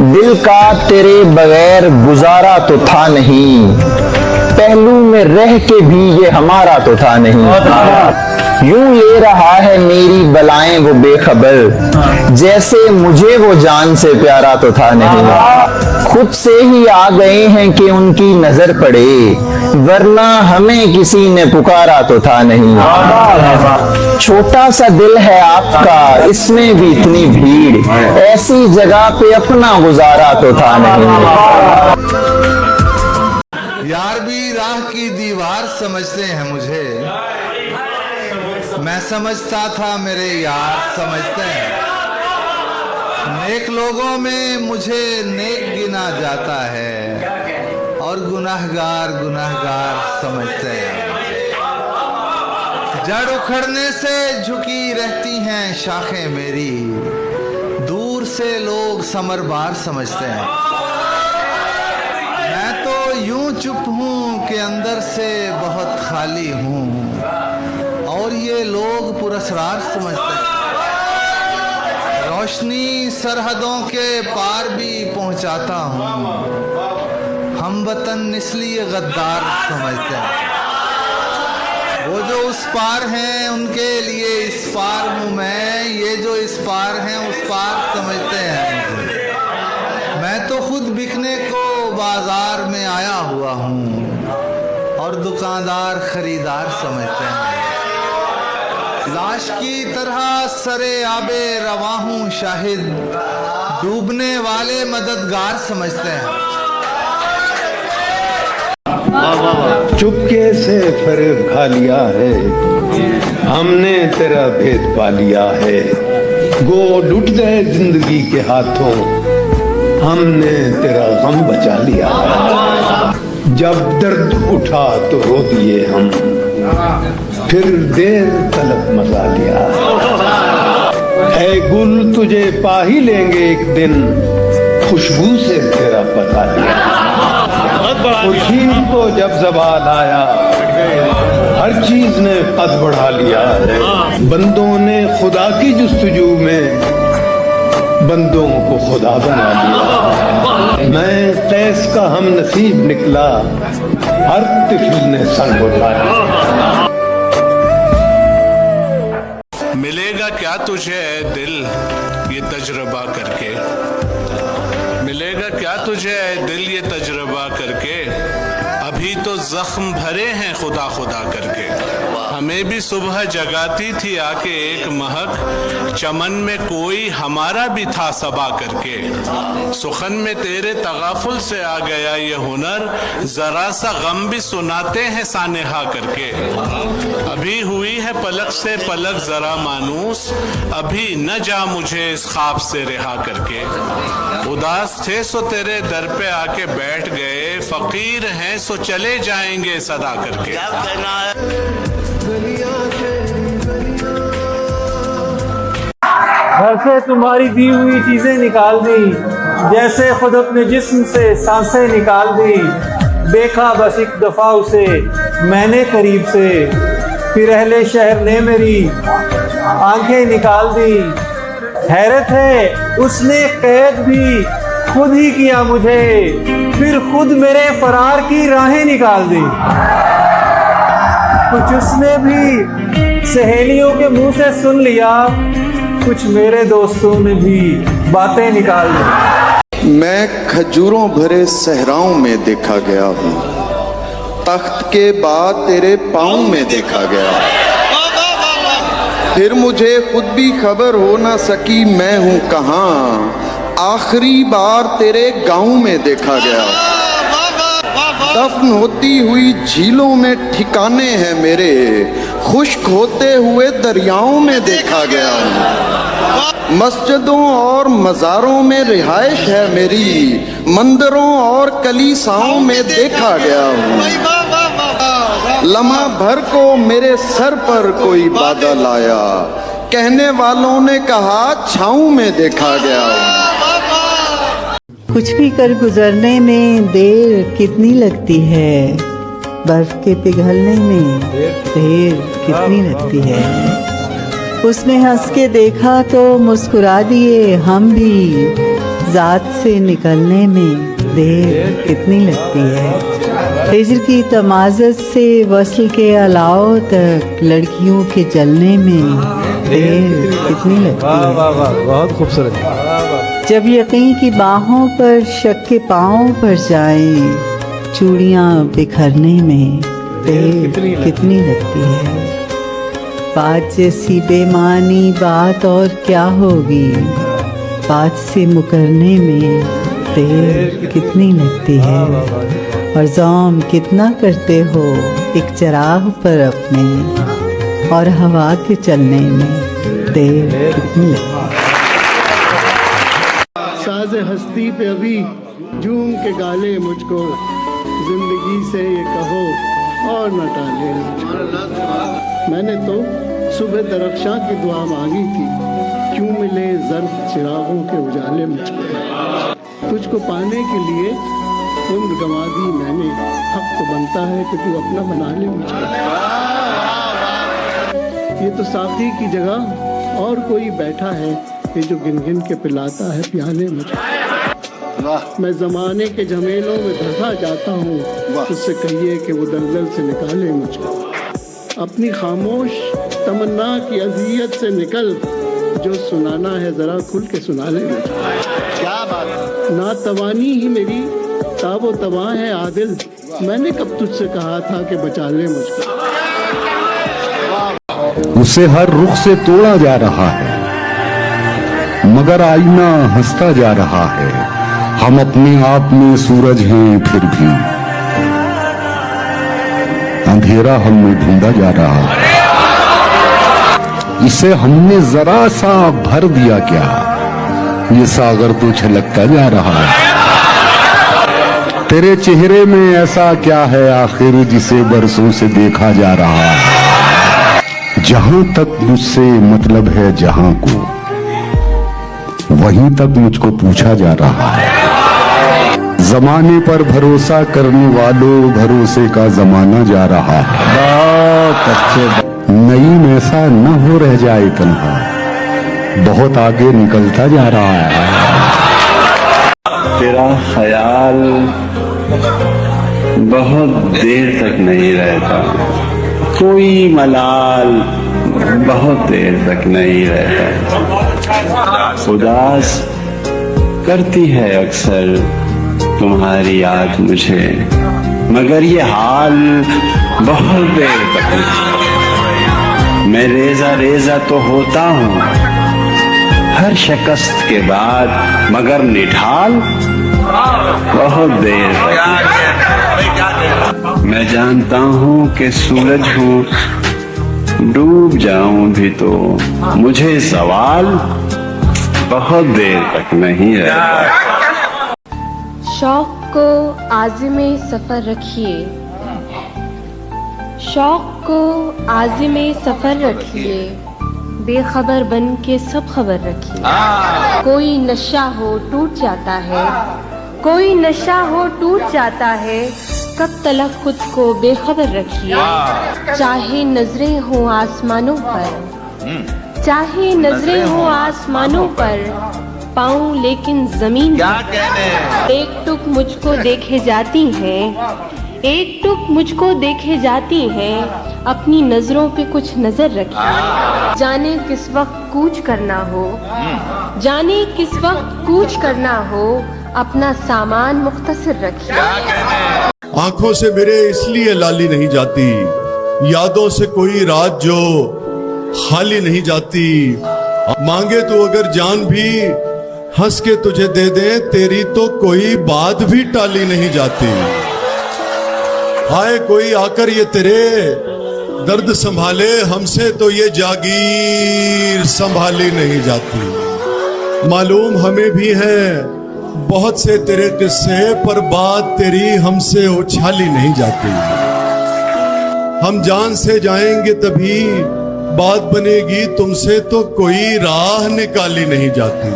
दिल का तेरे बगैर गुजारा तो था नहीं, पहलू में रह के भी ये हमारा तो था नहीं। यूं ले रहा है मेरी बलाएं वो बेखबर, जैसे मुझे वो जान से प्यारा तो था नहीं। खुद से ही आ गए हैं कि उनकी नजर पड़े, वरना हमें किसी ने पुकारा तो था नहीं। छोटा सा दिल है आपका, इसमें भी इतनी भीड़, ऐसी जगह पे अपना गुजारा तो था नहीं। यार भी राह की दीवार समझते हैं मुझे, मैं समझता था मेरे यार समझते हैं। नेक लोगों में मुझे नेक गिना जाता है, और गुनाहगार गुनाहगार समझते हैं। जड़ उखड़ने से झुकी रहती हैं शाखें मेरी, दूर से लोग समरबार समझते हैं। मैं तो यूं चुप हूं कि अंदर से बहुत खाली हूं, और ये लोग पुरस्कार समझते हैं। रोशनी सरहदों के पार भी पहुंचाता हूं, हम वतन इसलिए गद्दार समझते हैं। वो जो उस पार हैं उनके लिए इस पार हूं मैं, ये जो इस पार हैं उस पार समझते हैं मुझे। मैं तो खुद बिकने को बाजार में आया हुआ हूँ, और दुकानदार खरीदार समझते हैं। लाश की तरह सरे आबे रवा हूँ शाहिद, डूबने वाले मददगार समझते हैं। चुपके से फरेब खा लिया है, हमने तेरा भेद पा लिया है। गो लुट गए जिंदगी के हाथों, हमने तेरा गम बचा लिया है। जब दर्द उठा तो रो दिए हम, फिर देर तलब मचा लिया है। गुल तुझे पा ही लेंगे एक दिन, खुशबू से तेरा पता लिया। खुर्शीद को जब ज़बान आया, हर चीज ने कद बढ़ा लिया है। बंदों ने खुदा की जुस्तजू में बंदों को खुदा बना लिया। मैं कैस का हम नसीब निकला, हर तिफिल ने संग उठाया। मिलेगा क्या तुझे दिल ये तजुर्बा करके, मिलेगा क्या तुझे दिल ये तजुर्बा करके। अभी तो जख्म भरे हैं खुदा खुदा करके। हमें भी सुबह जगाती थी आके एक महक, चमन में कोई हमारा भी था सबा करके। सुखन में तेरे तगाफुल से आ गया ये हुनर, जरा सा गम भी सुनाते हैं सानेहा करके। अभी हुई है पलक से पलक जरा मानूस, अभी न जा मुझे इस ख्वाब से रिहा करके। उदास थे सो तेरे दर पे आके बैठ गए, फकीर हैं सो चले जाएंगे सदा करके। घर से तुम्हारी दी हुई चीजें निकाल दी, जैसे खुद अपने जिस्म से सांसें निकाल दी। देखा बस एक दफा उसे मैंने करीब से, फिर अहले शहर ने मेरी आंखें निकाल दी। हैरत है उसने कैद भी खुद ही किया मुझे, फिर खुद मेरे फरार की राहें निकाल दी। कुछ उसने भी सहेलियों के मुंह से सुन लिया, कुछ मेरे दोस्तों ने भी बातें निकाल दी। मैं खजूरों भरे सहराओं में देखा गया हूँ, तख्त के बाद तेरे पाँव में देखा गया। फिर मुझे खुद भी खबर हो ना सकी मैं हूँ कहाँ, आखिरी बार तेरे गाँव में देखा गया। दफन होती हुई झीलों में ठिकाने हैं मेरे, खुश्क होते हुए दरियाओं में देखा गया हूँ। मस्जिदों और मज़ारों में रिहाइश है मेरी, मंदिरों और कलीसाओं में देखा गया हूँ। लम्हा भर को मेरे सर पर कोई बादल आया, कहने वालों ने कहा छाँव में देखा गया हूँ। कुछ भी कर गुजरने में देर कितनी लगती है, बर्फ के पिघलने में देर कितनी लगती है। उसने हंस के देखा तो मुस्कुरा दिए हम भी। ज़ात से निकलने में देर कितनी लगती है। हिज्र की तमाज़त से वस्ल के अलाव तक लड़कियों के जलने में देर कितनी लगती है। वाह वाह, बहुत खूबसूरत। जब यकीन की बाहों पर शक के पाँव पर जाएं, चूड़ियाँ बिखरने में देर कितनी लगती है। बात जैसी बेमानी बात और क्या होगी, बात से मुकरने में देर कितनी लगती है। और ज़ौम कितना करते हो एक चिराग पर अपने, और हवा के चलने में देर कितनी लगती है। साज़ हस्ती पे अभी झूम के गाले मुझको, जिंदगी से ये कहो और न टाले मुझको। मैंने तो सुबह दरख्शां की दुआ मांगी थी, क्यों मिले जर्द चिरागों के उजाले मुझको। तुझको पाने के लिए उम्र गंवा दी मैंने, हक तो बनता है कि तू अपना बना ले मुझको। ये तो साथी की जगह और कोई बैठा है, ये जो गिन गिन के पिलाता है प्याले मुझको। मैं ज़माने के झमेलों में धंसा जाता हूँ, उससे कहिए कि वो दलदल से निकाले मुझको। अपनी खामोश तमन्ना की अज़ियत से निकल, जो सुनाना है ज़रा खुल के सुना ले मुझको। क्या बात। ना तवानी ही मेरी ताबो तबाह है आदिल, मैंने कब तुझसे कहा था कि बचा ले मुझको। उसे हर रुख से तोड़ा जा रहा है, मगर आईना हंसता जा रहा है। हम अपने आप में सूरज हैं फिर भी अंधेरा हमें ढूंढा जा रहा है। इसे हमने जरा सा भर दिया क्या, ये सागर तो छलकता जा रहा है। तेरे चेहरे में ऐसा क्या है आखिर जिसे बरसों से देखा जा रहा है। जहां तक मुझसे मतलब है जहां को, वहीं तक मुझको पूछा जा रहा है। जमाने पर भरोसा करने वालों, भरोसे का जमाना जा रहा है। बहुत अच्छे। नईम ऐसा न हो रह जाए तन्हा, बहुत आगे निकलता जा रहा है। तेरा ख्याल बहुत देर तक नहीं रहता, कोई मलाल बहुत देर तक नहीं रहता। उदास करती है अक्सर तुम्हारी याद मुझे, मगर ये हाल बहुत देर तक नहीं। मैं रेजा रेजा तो होता हूँ हर शिकस्त के बाद, मगर निढाल बहुत देर तक। मैं जानता हूँ कि सूरज हूँ, डूब जाऊं भी तो मुझे सवाल बहुत देर तक नहीं रहता। शौक को आज़िमे सफ़र रखिए, शौक को आज़िमे सफ़र रखिए, बेखबर बन के सब खबर रखिए। कोई नशा हो टूट जाता है, कोई नशा हो टूट जाता है, कब तलक खुद को बेखबर रखिए। चाहे नजरें हो आसमानों पर, चाहे नजरें हो आसमानों पर, पाऊं लेकिन जमीन पर। एक टुक मुझको देखे जाती है, एक टुक मुझको देखे जाती है, अपनी नजरों पे कुछ नजर रखिए। जाने किस वक्त कूच करना हो, जाने किस वक्त कूच करना हो, अपना सामान मुख्तसर रखिए। आंखों से मेरे इसलिए लाली नहीं जाती, यादों से कोई रात जो खाली नहीं जाती। मांगे तो अगर जान भी हंस के तुझे दे दे, तेरी तो कोई बात भी टाली नहीं जाती। आए कोई आकर ये तेरे दर्द संभाले, हमसे तो ये जागीर संभाली नहीं जाती। मालूम हमें भी है बहुत से तेरे किस्से, पर बात तेरी हमसे उछाली नहीं जाती। हम जान से जाएंगे तभी बात बनेगी, तुमसे तो कोई राह निकाली नहीं जाती।